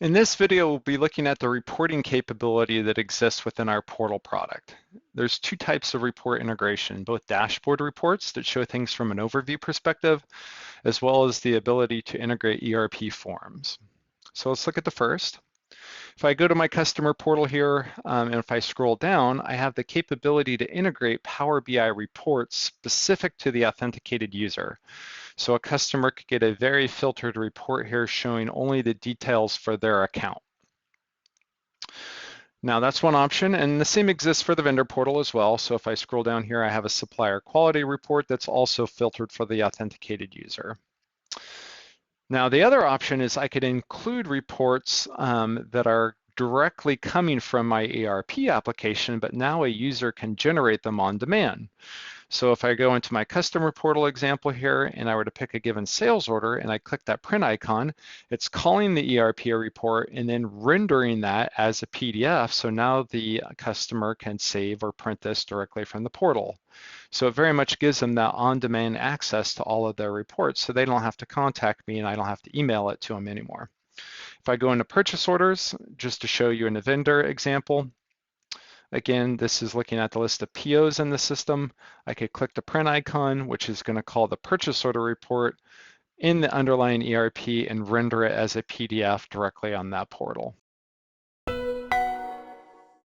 In this video, we'll be looking at the reporting capability that exists within our portal product. There's two types of report integration, both dashboard reports that show things from an overview perspective, as well as the ability to integrate ERP forms. So let's look at the first. If I go to my customer portal here, and if I scroll down, I have the capability to integrate Power BI reports specific to the authenticated user. So a customer could get a very filtered report here showing only the details for their account. Now that's one option, and the same exists for the vendor portal as well. So if I scroll down here, I have a supplier quality report that's also filtered for the authenticated user. Now the other option is I could include reports that are directly coming from my ERP application, but now a user can generate them on demand. So if I go into my customer portal example here and I were to pick a given sales order and I click that print icon, it's calling the ERP report and then rendering that as a PDF. So now the customer can save or print this directly from the portal. So it very much gives them that on-demand access to all of their reports so they don't have to contact me and I don't have to email it to them anymore. If I go into purchase orders, just to show you in a vendor example, again, this is looking at the list of POs in the system. I could click the print icon, which is going to call the purchase order report in the underlying ERP and render it as a PDF directly on that portal.